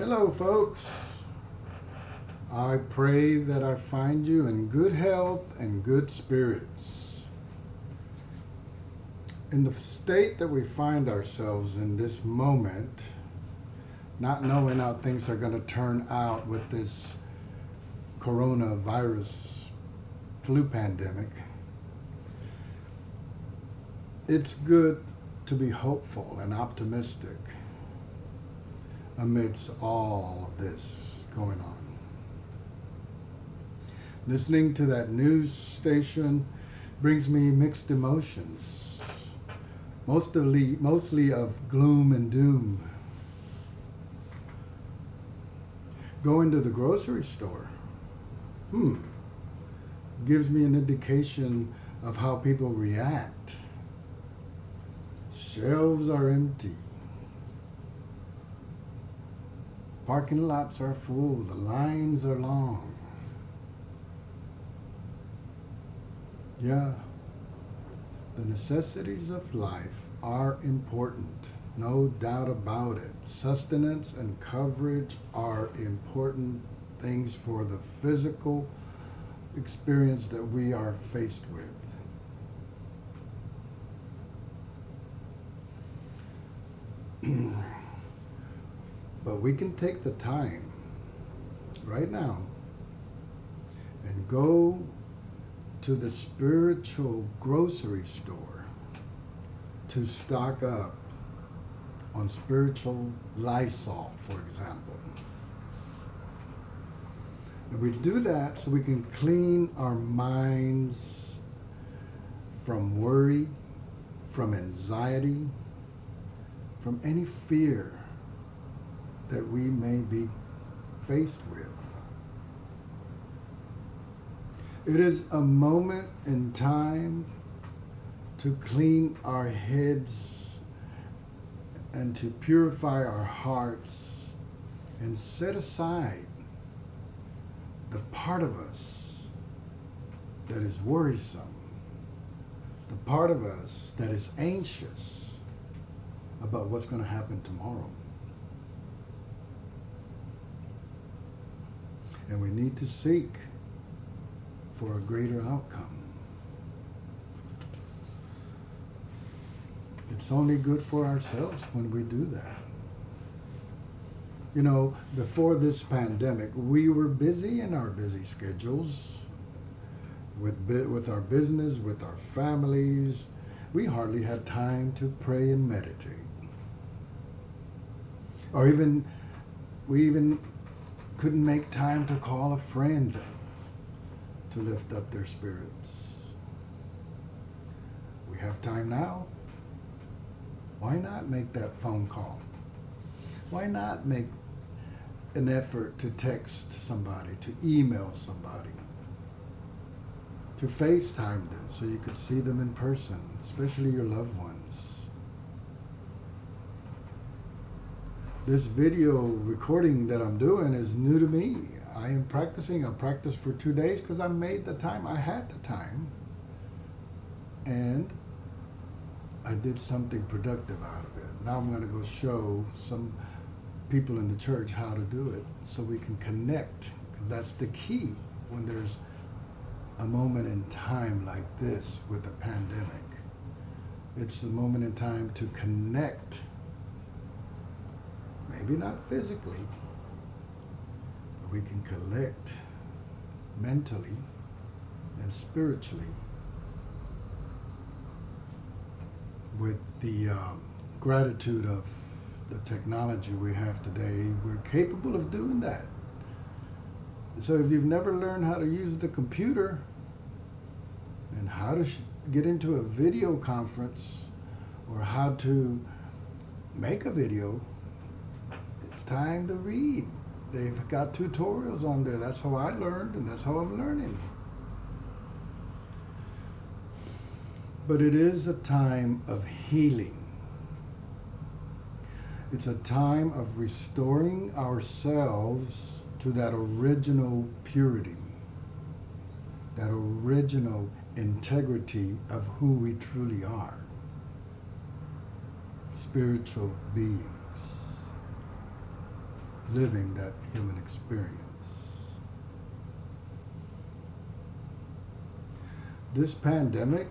Hello, folks. I pray that I find you in good health and good spirits. In the state that we find ourselves in this moment, not knowing how things are going to turn out with this coronavirus flu pandemic, it's good to be hopeful and optimistic amidst all of this going on. Listening to that news station brings me mixed emotions, mostly of gloom and doom. Going to the grocery store, gives me an indication of how people react. Shelves are empty. Parking lots are full. The lines are long. Yeah, the necessities of life are important. No doubt about it. Sustenance and coverage are important things for the physical experience that we are faced with. But we can take the time right now and go to the spiritual grocery store to stock up on spiritual Lysol, for example. And we do that so we can clean our minds from worry, from anxiety, from any fear that we may be faced with. It is a moment in time to clean our heads and to purify our hearts and set aside the part of us that is worrisome, the part of us that is anxious about what's going to happen tomorrow. And we need to seek for a greater outcome. It's only good for ourselves when we do that. You know, before this pandemic, we were busy in our busy schedules with our business, with our families. We hardly had time to pray and meditate. Or we even couldn't make time to call a friend to lift up their spirits. We have time now. Why not make that phone call? Why not make an effort to text somebody, to email somebody, to FaceTime them so you could see them in person, especially your loved ones? This video recording that I'm doing is new to me. I am practicing. I practiced for 2 days because I made the time. I had the time. And I did something productive out of it. Now I'm going to go show some people in the church how to do it so we can connect. Because that's the key when there's a moment in time like this with the pandemic. It's the moment in time to connect. Maybe not physically, but we can collect mentally and spiritually with the gratitude of the technology we have today. We're capable of doing that. So if you've never learned how to use the computer and how to get into a video conference or how to make a video, it's time to read. They've got tutorials on there. That's how I learned, and that's how I'm learning. But it is a time of healing. It's a time of restoring ourselves to that original purity, that original integrity of who we truly are. Spiritual beings. living that human experience. This pandemic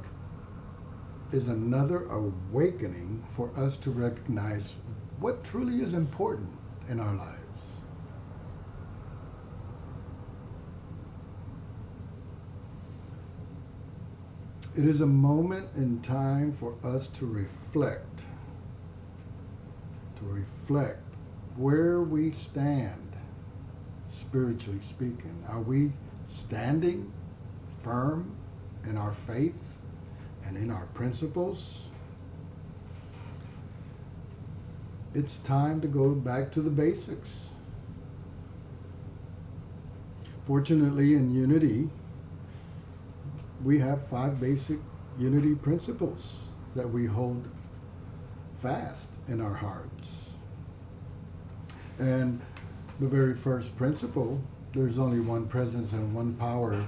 is another awakening for us to recognize what truly is important in our lives. It is a moment in time for us to reflect where we stand, spiritually speaking. Are we standing firm in our faith and in our principles? It's time to go back to the basics. Fortunately, in Unity, we have 5 basic Unity principles that we hold fast in our hearts. And the very first principle, there's only one presence and one power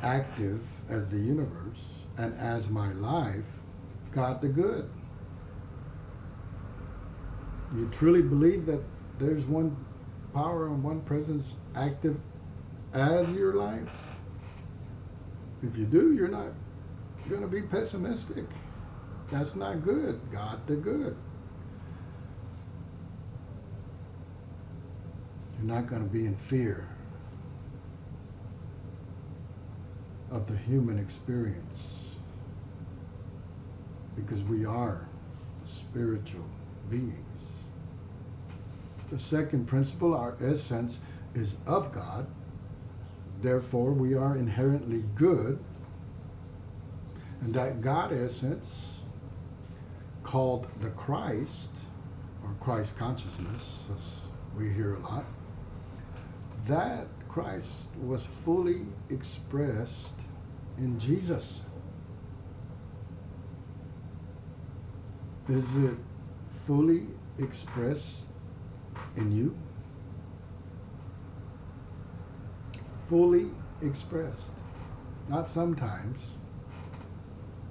active as the universe and as my life, God the good. You truly believe that there's one power and one presence active as your life? If you do, you're not going to be pessimistic. That's not good. God the good. You're not going to be in fear of the human experience because we are spiritual beings. The second principle, our essence is of God. Therefore, we are inherently good. And that God essence, called the Christ, or Christ consciousness, as we hear a lot, that Christ was fully expressed in Jesus. Is it fully expressed in you? Fully expressed. Not sometimes.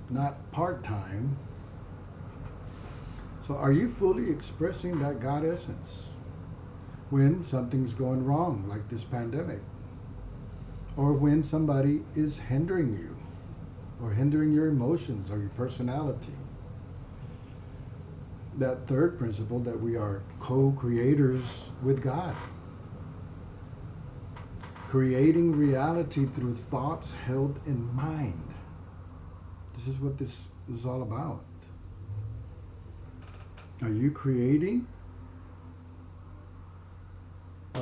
Not part-time. So are you fully expressing that God essence when something's going wrong, like this pandemic? Or when somebody is hindering you, or hindering your emotions or your personality? That third principle, that we are co-creators with God. Creating reality through thoughts held in mind. This is what this is all about. Are you creating a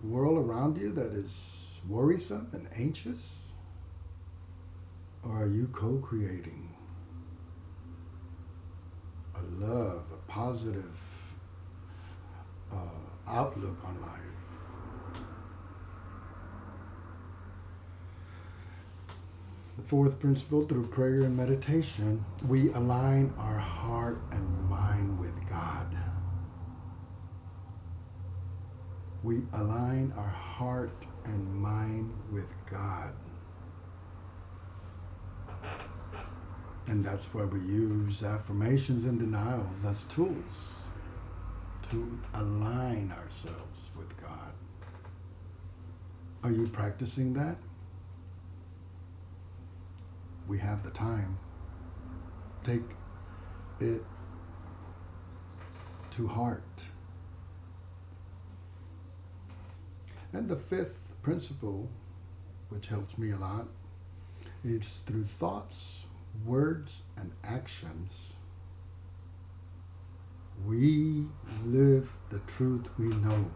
world around you that is worrisome and anxious? Or are you co-creating a love, a positive outlook on life? The fourth principle, through prayer and meditation, we align our heart and mind with God. We align our heart and mind with God. And that's why we use affirmations and denials as tools to align ourselves with God. Are you practicing that? We have the time. Take it to heart. And the fifth principle, which helps me a lot, is through thoughts, words, and actions, we live the truth we know.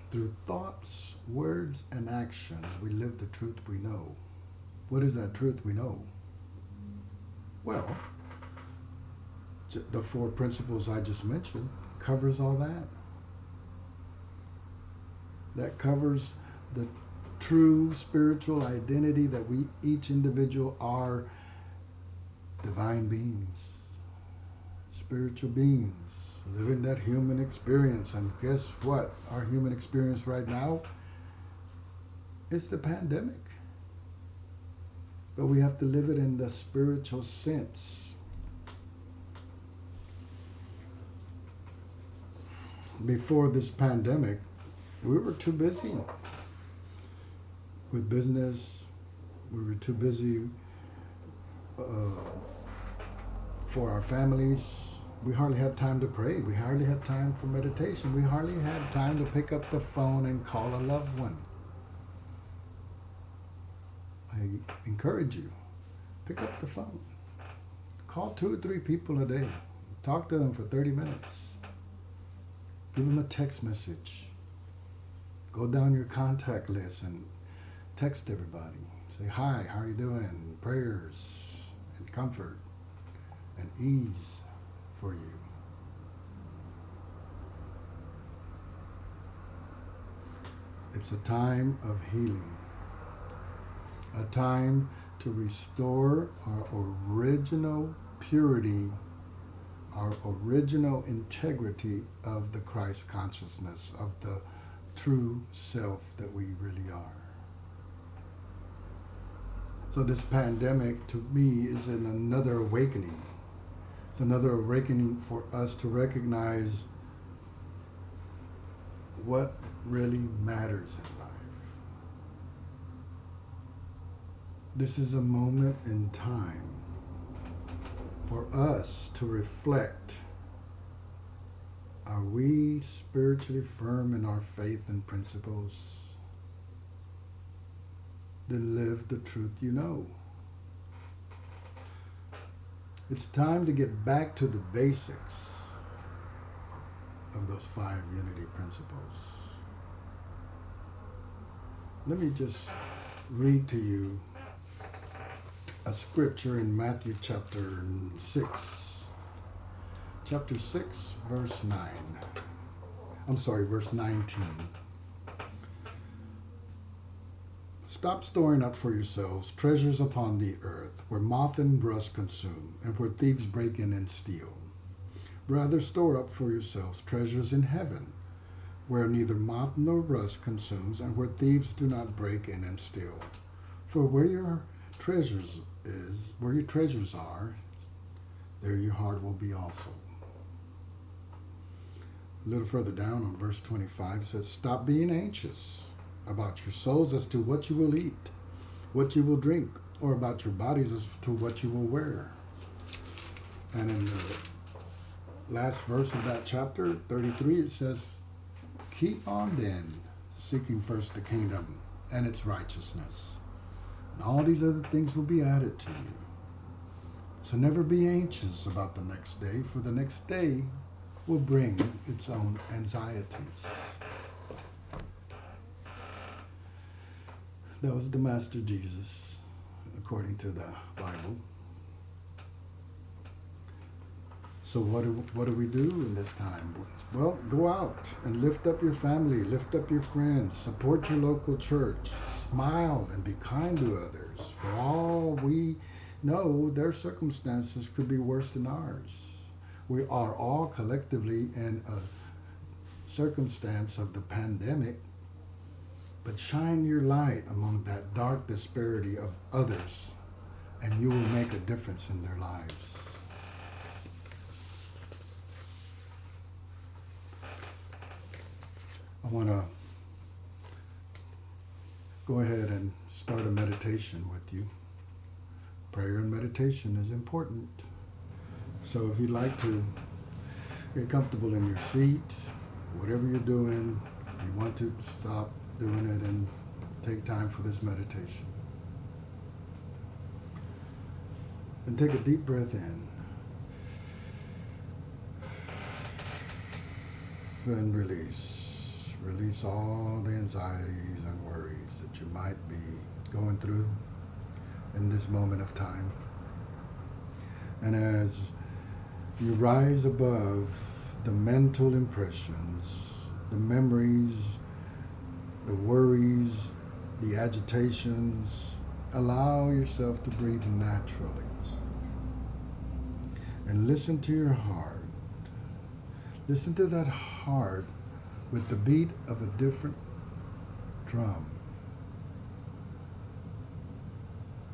Through thoughts, words, and actions, we live the truth we know. What is that truth we know? Well, the 4 principles I just mentioned covers all that. That covers the true spiritual identity that we, each individual, are divine beings, spiritual beings, living that human experience. And guess what? Our human experience right now is the pandemic. But we have to live it in the spiritual sense. before this pandemic, we were too busy with business. We were too busy for our families. We hardly had time to pray. We hardly had time for meditation. We hardly had time to pick up the phone and call a loved one. I encourage you, pick up the phone. Call 2 or 3 people a day. Talk to them for 30 minutes. Give them a text message. Go down your contact list and text everybody. Say, hi, how are you doing? Prayers and comfort and ease for you. It's a time of healing. A time to restore our original purity, our original integrity of the Christ consciousness, of the true self that we really are. So this pandemic, to me, is another awakening. It's another awakening for us to recognize what really matters in life. This is a moment in time for us to reflect. Are we spiritually firm in our faith and principles? Then live the truth you know. It's time to get back to the basics of those 5 unity principles. Let me just read to you a scripture in Matthew chapter 6. Chapter 6, verse 9. Verse 19. Stop storing up for yourselves treasures upon the earth, where moth and rust consume, and where thieves break in and steal. Rather store up for yourselves treasures in heaven, where neither moth nor rust consumes, and where thieves do not break in and steal. For where your treasures are, there your heart will be also. A little further down on verse 25 says, stop being anxious about your souls as to what you will eat, what you will drink, or about your bodies as to what you will wear. And in the last verse of that chapter, 33, it says, keep on then seeking first the kingdom and its righteousness, and all these other things will be added to you. So never be anxious about the next day, for the next day will bring its own anxieties. That was the Master Jesus, according to the Bible. So what do we do in this time? Well, go out and lift up your family, lift up your friends, support your local church, smile and be kind to others. For all we know, their circumstances could be worse than ours. We are all collectively in a circumstance of the pandemic, but shine your light among that dark disparity of others, and you will make a difference in their lives. I want to go ahead and start a meditation with you. Prayer and meditation is important. So if you'd like to get comfortable in your seat, whatever you're doing, if you want to stop doing it and take time for this meditation. And take a deep breath in. And release. Release all the anxieties and worries that you might be going through in this moment of time. And as you rise above the mental impressions, the memories, the worries, the agitations, allow yourself to breathe naturally. And listen to your heart. Listen to that heart with the beat of a different drum.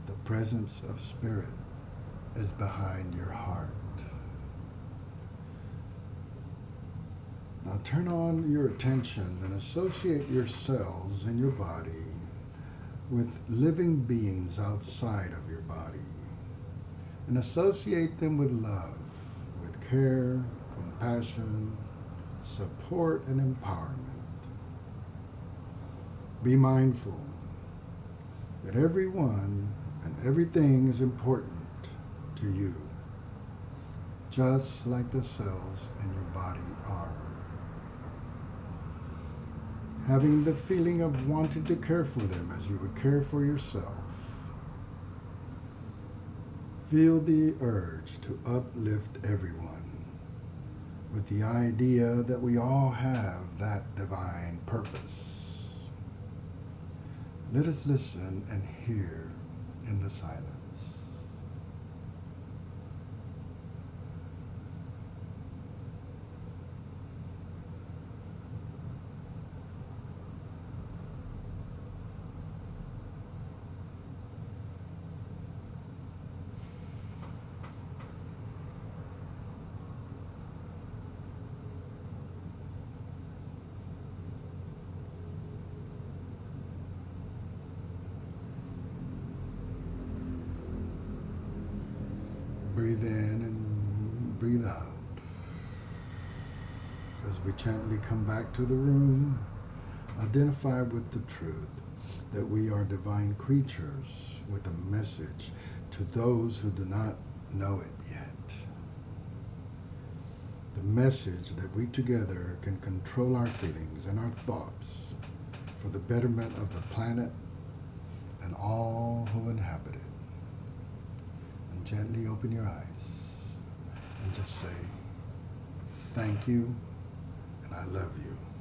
The presence of spirit is behind your heart. Now turn on your attention and associate your cells in your body with living beings outside of your body. And associate them with love, with care, compassion, support, and empowerment. Be mindful that everyone and everything is important to you, just like the cells in your body are. Having the feeling of wanting to care for them as you would care for yourself. Feel the urge to uplift everyone with the idea that we all have that divine purpose. Let us listen and hear in the silence. Breathe in and breathe out. As we gently come back to the room, identify with the truth that we are divine creatures with a message to those who do not know it yet. The message that we together can control our feelings and our thoughts for the betterment of the planet and all who inhabit it. Gently open your eyes and just say, thank you and I love you.